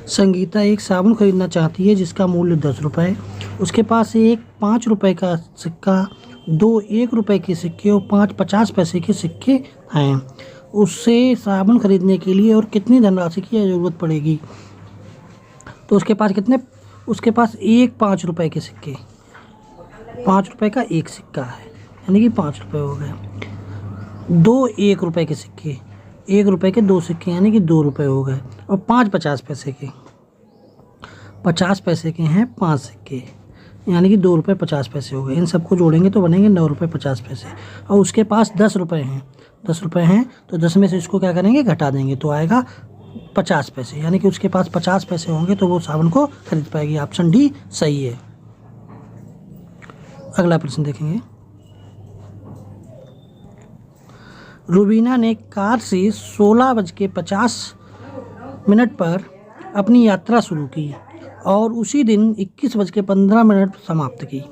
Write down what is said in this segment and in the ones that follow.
संगीता एक साबुन खरीदना चाहती है जिसका मूल्य 10 रुपये। उसके पास एक 5 रुपये का सिक्का, 2 1 रुपये के सिक्के और 5 50 पैसे के सिक्के हैं। उससे साबुन खरीदने के लिए और कितनी धनराशि की ज़रूरत पड़ेगी? तो उसके पास एक 5 रुपये के सिक्के, 5 रुपये का एक सिक्का है यानी कि 5 रुपये हो गए। 2 1 रुपये के सिक्के, 1 रुपये के 2 सिक्के यानी कि 2 रुपये हो गए। और 5 50 पैसे के, 50 पैसे के हैं 5 सिक्के यानी कि 2 रुपये 50 पैसे हो गए। इन सबको जोड़ेंगे तो बनेंगे 9 रुपये 50 पैसे। और उसके पास 10 रुपये हैं, 10 रुपये हैं तो 10 में से इसको क्या करेंगे, घटा देंगे तो आएगा 50 पैसे, यानी कि उसके पास 50 पैसे होंगे तो वो साबुन को खरीद पाएगी। ऑप्शन डी सही है। अगला प्रश्न देखेंगे। रुबीना ने कार से 16:50 पर अपनी यात्रा शुरू की और उसी दिन 21:15 समाप्त की।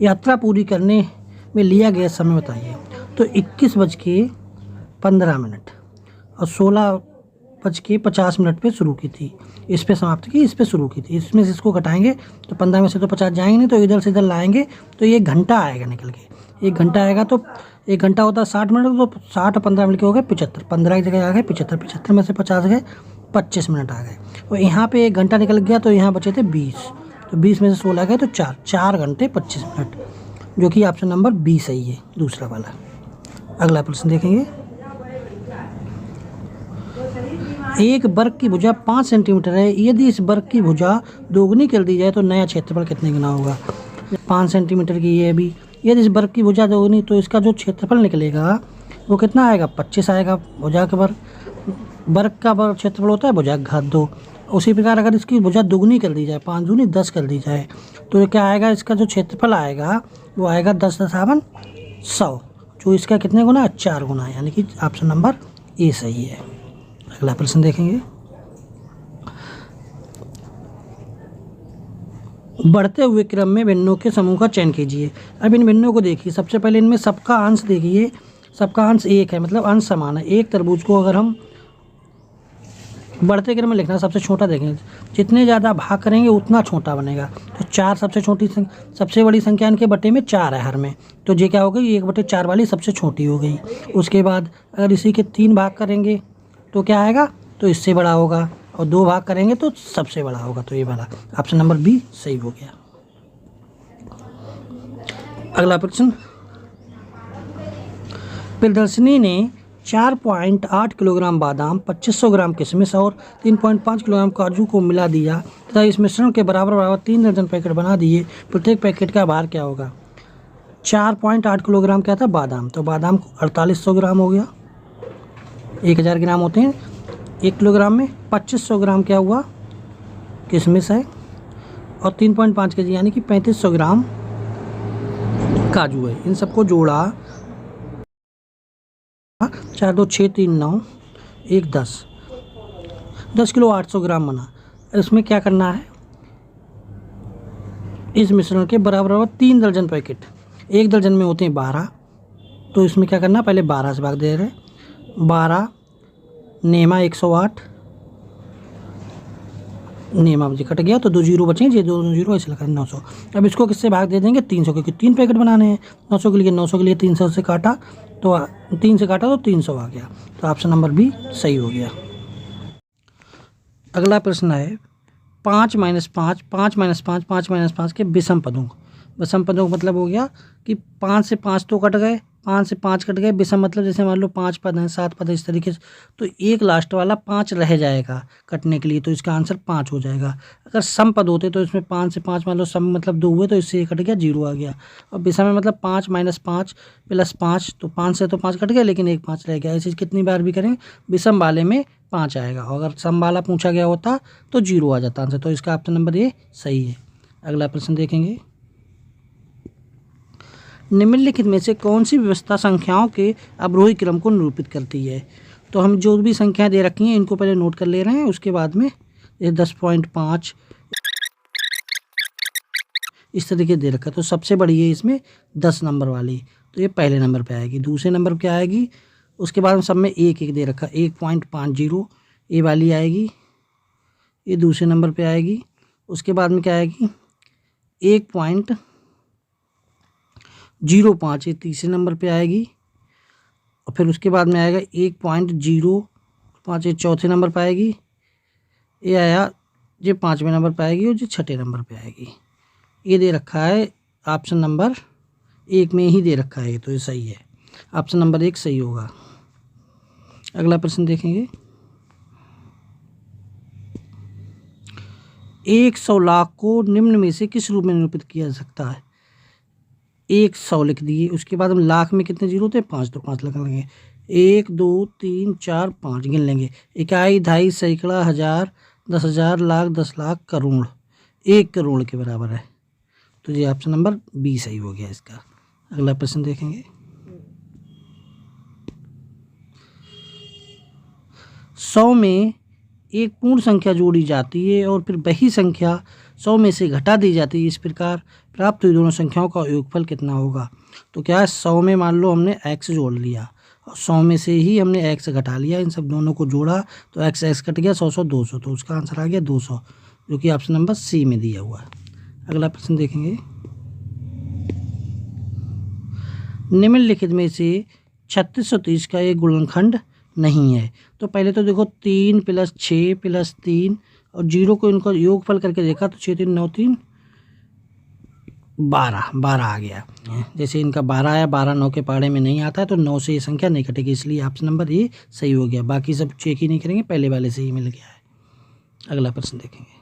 यात्रा पूरी करने में लिया गया समय बताइए। तो 21:15 और 16:50 पे शुरू की थी, इस पे समाप्त की, इस पे शुरू की थी। इसमें से इसको घटाएंगे तो 15 में से तो 50 जाएंगे नहीं, तो इधर से इधर लाएंगे तो ये घंटा आएगा निकल के। 1 घंटा आएगा तो 1 घंटा होता है 60 मिनट, तो 60 और 15 मिनट के हो गए 75। 15 की जगह आ गए 75, 75 में से 50 गए 25 मिनट आ गए। और यहाँ पे 1 घंटा निकल गया तो यहाँ बचे थे 20, तो 20 में से 16 गए तो 4 घंटे 25 मिनट, जो कि ऑप्शन नंबर बी सही है, दूसरा वाला। अगला प्रश्न देखेंगे। एक वर्ग की भुजा 5 सेंटीमीटर है। यदि इस वर्ग की भुजा दोगुनी कर दी जाए तो नया क्षेत्रफल कितने गुना होगा? 5 सेंटीमीटर की ये भी, यदि इस वर्ग की भुजा दोगुनी तो इसका जो क्षेत्रफल निकलेगा वो कितना आएगा? 25 आएगा। भुजा का वर्ग का क्षेत्रफल होता है भुजा घात 2। उसी प्रकार अगर इसकी भुजा दुगनी कर दी जाए, 5 दूनी 10 कर दी जाए, तो क्या आएगा? इसका जो क्षेत्रफल आएगा वो आएगा 10⁻100, जो इसका कितने गुना? 4 गुना, यानी कि ऑप्शन नंबर ए सही है। अगला प्रश्न देखेंगे। बढ़ते हुए क्रम में भिन्नों के समूह का चयन कीजिए। अब इन भिन्नों को देखिए। सबसे पहले इनमें सबका अंश देखिए, सबका अंश 1 है, मतलब अंश समान है। एक तरबूज को अगर हम बढ़ते क्रम में लिखना, सबसे छोटा देखेंगे, जितने ज़्यादा भाग करेंगे उतना छोटा बनेगा। तो 4 सबसे बड़ी संख्या इनके बटे में 4 है हर में, तो ये क्या हो गई? 1/4 वाली सबसे छोटी हो गई। उसके बाद अगर इसी के 3 भाग करेंगे तो क्या आएगा? तो इससे बड़ा होगा, और 2 भाग करेंगे तो सबसे बड़ा होगा, तो ये वाला ऑप्शन नंबर बी सही हो गया। अगला प्रश्न। प्रियदर्शनी ने 4.8 किलोग्राम बादाम, 2500 ग्राम किशमिश और 3.5 किलोग्राम काजू को मिला दिया तथा इस मिश्रण के बराबर 3 दर्जन पैकेट बना दिए। प्रत्येक पैकेट का भार क्या होगा? 4.8 किलोग्राम क्या था? बादाम, तो बादाम 4800 ग्राम हो गया, 1000 ग्राम होते हैं 1 किलोग्राम में। 2500 ग्राम क्या हुआ? किशमिश है, और 3.5 kg यानी कि 3500 ग्राम काजू है। इन सबको जोड़ा, 4 2 6 3 9 1 10 किलो 800 ग्राम बना। इसमें क्या करना है? इस मिश्रण के बराबर 3 दर्जन पैकेट, 1 दर्जन में होते हैं 12, तो इसमें क्या करना? पहले 12 से भाग दे रहे, 12 नेमा 108, नेमा मुझे कट गया तो 2 जीरो बचेंगे, ये 2 जीरो ऐसे लगा 900। अब इसको किससे भाग दे देंगे? 300, क्योंकि 3 पैकेट बनाने हैं। 900 के लिए 300 से काटा तो 3 से काटा तो 300 आ गया, तो ऑप्शन नंबर बी सही हो गया। अगला प्रश्न है 5 - 5 5 - 5 5 - 5 के विषम पदों का मतलब हो गया कि 5 से 5 तो कट गए, 5 से 5 कट गए। विषम मतलब जैसे मान लो 5 पद हैं, 7 पद है, इस तरीके से, तो एक लास्ट वाला 5 रह जाएगा कटने के लिए, तो इसका आंसर 5 हो जाएगा। अगर सम पद होते तो इसमें 5 से 5 मान लो सम मतलब 2 हुए, तो इससे कट गया 0 आ गया। और विषम में मतलब 5 - 5 + 5, तो 5 से तो 5 कट गया, लेकिन एक 5 रह गया। ऐसे कितनी बार भी करें विषम वाले में 5 आएगा, और अगर सम वाला पूछा गया होता तो 0 आ जाता आंसर, तो इसका ऑप्शन नंबर ए सही है। अगला प्रश्न देखेंगे। निम्नलिखित में से कौन सी व्यवस्था संख्याओं के अवरोही क्रम को निरूपित करती है? तो हम जो भी संख्याएं दे रखी हैं इनको पहले नोट कर ले रहे हैं, उसके बाद में ये 10.5 इस तरीके दे रखा है। तो सबसे बड़ी है इसमें 10 नंबर वाली, तो ये पहले नंबर पे आएगी। दूसरे नंबर पे आएगी, उसके बाद में सब में 1 1 दे रखा, 1.50 ये वाली आएगी। ये दूसरे नंबर पे आएगी। उसके बाद में क्या आएगी 1.05 ये तीसरे नंबर पे आएगी। और फिर उसके बाद में आएगा 1.05 ये चौथे नंबर पे आएगी। ये आया ये 5वें नंबर पे आएगी और ये 6ठे नंबर पे आएगी। ये दे रखा है ऑप्शन नंबर 1 में ही दे रखा है, तो ये सही है। ऑप्शन नंबर 1 सही होगा। अगला प्रश्न देखेंगे। 100 लाख को निम्न में से किस रूप में निरूपित किया जा सकता है। 100 लिख दिए, उसके बाद हम लाख में कितने जीरो थे 5, तो 5 लगाएंगे। 1 2 3 4 5 गिन लेंगे। इकाई, दहाई, सैकड़ा, हजार, 10,000, लाख, 10 लाख, करोड़। 1 करोड़ के बराबर है, तो ये ऑप्शन नंबर बी सही हो गया इसका। अगला प्रश्न देखेंगे। 100 में एक पूर्ण संख्या जोड़ी जाती है और फिर वही संख्या 100 में से घटा दी जाती है। इस प्रकार प्राप्त हुई दोनों संख्याओं का योगफल कितना होगा। तो क्या है 100 में मान लो हमने x जोड़ लिया और 100 में से ही हमने x घटा लिया, इन सब दोनों को जोड़ा तो x कट गया, 100 200, तो उसका आंसर आ गया 200, जो कि ऑप्शन नंबर सी में दिया हुआ है। अगला प्रश्न देखेंगे। निम्नलिखित में से 3630 का एक गुणनखंड नहीं है। तो पहले तो देखो 3 + 6 + 3 और 0 को इनका योगफल करके देखा तो 6 3 9 3 12 आ गया। जैसे इनका 12 आया, 12 9 के पहाड़े में नहीं आता है, तो 9 से ये संख्या नहीं कटेगी, इसलिए ऑप्शन नंबर ए सही हो गया। बाकी सब चेक ही नहीं करेंगे, पहले वाले से ही मिल गया है। अगला प्रश्न देखेंगे।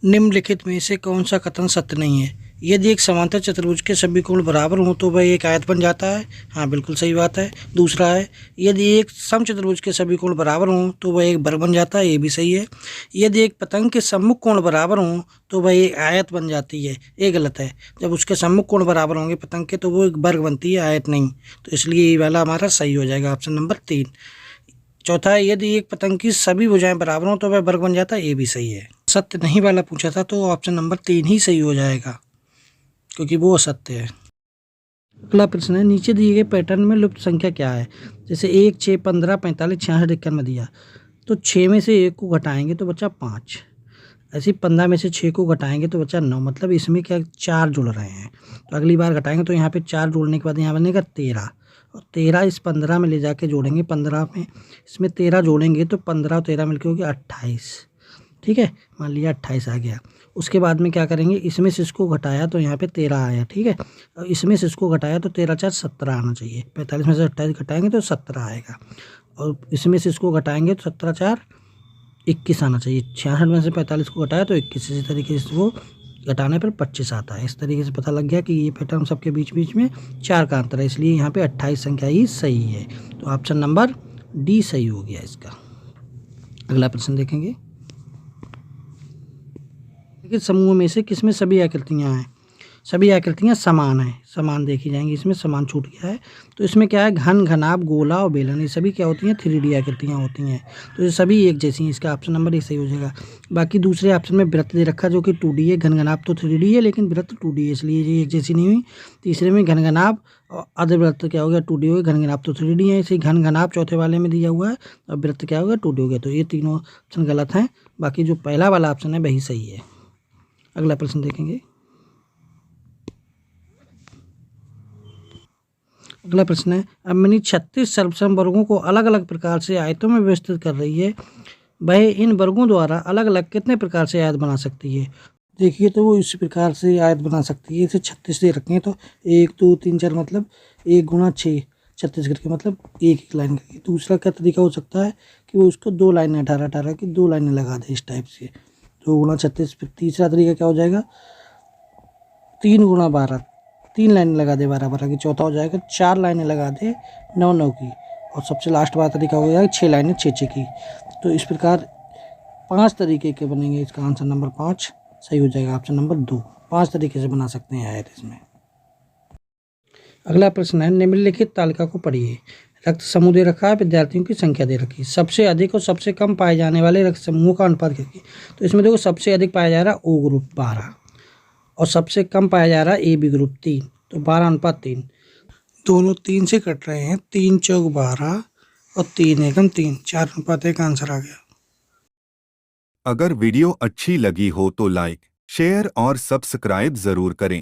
निम्नलिखित में से कौन सा कथन सत्य नहीं है। यदि एक समांतर चतुर्भुज के सभी कोण बराबर हों तो वह एक आयत बन जाता है। हाँ, बिल्कुल सही बात है। दूसरा है यदि एक समचतुर्भुज के सभी कोण बराबर हों तो वह एक वर्ग बन जाता है। ये भी सही है। यदि एक पतंग के सम्मुख कोण बराबर हों तो वह एक आयत बन जाती है। ये गलत है। जब उसके सम्मुख कोण बराबर होंगे पतंग के तो वो एक वर्ग बनती है, आयत नहीं। तो इसलिए ये वाला हमारा सही हो जाएगा, ऑप्शन नंबर 3। चौथा है यदि एक पतंग की सभी भुजाएं बराबर हों तो वह वर्ग बन जाता है। ये भी सही है। सत्य नहीं वाला पूछा था तो ऑप्शन नंबर 3 ही सही हो जाएगा, क्योंकि वो असत्य है। अगला प्रश्न है नीचे दिए गए पैटर्न में लुप्त संख्या क्या है। जैसे 1 6 15 45 66 51 में दिया, तो 6 में से 1 को घटाएंगे तो बचा 5। ऐसे 15 में से 6 को घटाएंगे तो बचा 9, मतलब इसमें क्या 4 जुड़ रहे हैं। तो अगली बार घटाएंगे तो यहाँ पे 4 जोड़ने के बाद यहाँ बनेगा 13, और 13 इस 15 में ले जाके जोड़ेंगे। 15 में इसमें 13 जोड़ेंगे तो 15 और 13 मिलकर हो गया 28। ठीक है, मान लिया 28 आ गया। उसके बाद में क्या करेंगे, इसमें से इसको घटाया तो यहाँ पे 13 आया। ठीक है, और इसमें से इसको घटाया तो 13 4 17 आना चाहिए। 45 में से 28 घटाएंगे तो 17 आएगा, और इसमें से इसको घटाएंगे तो 17 4 21 आना चाहिए। 66 में से 45 को घटाया तो 21। इसी तरीके से इसको घटाने पर 25 आता है। इस तरीके से पता लग गया कि ये पैटर्न सबके बीच बीच में 4 का अंतर है, इसलिए यहाँ पे 28 संख्या ही सही है। तो ऑप्शन नंबर डी सही हो गया इसका। अगला प्रश्न देखेंगे। समूह में से किसमें सभी आकृतियाँ हैं। सभी आकृतियाँ समान हैं, समान देखी जाएंगी। इसमें समान छूट गया है, तो इसमें क्या है घन, घनाभ, गोला और बेलन, ये सभी क्या होती हैं 3D आकृतियाँ होती हैं। तो ये सभी एक जैसी हैं, इसका ऑप्शन नंबर 1 सही हो जाएगा। बाकी दूसरे ऑप्शन में वृत्त दे रखा जो कि 2D है। घन, घनाभ तो 3D है लेकिन वृत्त 2D है, इसलिए ये एक जैसी नहीं हुई। तीसरे में घन, घनाभ और अर्धवृत्त क्या हो गया 2D हो गया। घन, घनाभ तो 3D है, इसे घन, घनाभ चौथे वाले में दिया हुआ है, और वृत्त क्या हो गया 2D हो गया। तो ये तीनों ऑप्शन गलत हैं, बाकी जो पहला वाला ऑप्शन है वही सही है। अगला प्रश्न देखेंगे। अगला प्रश्न है अम्बिनी 36 सर्वसम वर्गों को अलग अलग प्रकार से आयतों में व्यवस्थित कर रही है। वह इन वर्गों द्वारा अलग अलग कितने प्रकार से आयत बना सकती है। देखिए तो वो इसी प्रकार से आयत बना सकती है। इसे 36 दे रखे हैं तो 1 2 3 4 मतलब 1 × 6 36 करके, मतलब एक लाइन करके। दूसरा क्या तरीका हो सकता है कि वो उसको 2 लाइनें 18 18 की 2 लाइनें लगा दे इस टाइप से, 2 × 36। फिर तीसरा तरीका क्या हो जाएगा 3 × 12 3 लाइनें लगा दे 12 12 की। चौथा हो जाएगा 4 लाइनें लगा दे 9 9 की। और सबसे लास्ट वाला तरीका हो जाएगा 6 लाइनें 6 6 की। तो इस प्रकार 5 तरीके के बनेंगे। इसका आंसर नंबर 5 सही हो जाएगा, ऑप्शन नंबर 2। 5 तरीके से बना सकते हैं आयत इसमें। अगला प्रश्न है निम्नलिखित तालिका को पढ़िए। रक्त समूह दे रखा है, विद्यार्थियों की संख्या दे रखी है। सबसे अधिक और सबसे कम पाए जाने वाले रक्त समूहों का अनुपात क्या। तो इसमें देखो सबसे अधिक पाया जा रहा है O ग्रुप 12, और सबसे कम पाया जा रहा है AB ग्रुप 3। तो 12:3 दोनों 3 से कट रहे हैं। 3 × 4 = 12 और 3 × 1 = 3, 4:1 का आंसर आ गया। अगर वीडियो अच्छी लगी हो तो लाइक, शेयर और सब्सक्राइब जरूर करें।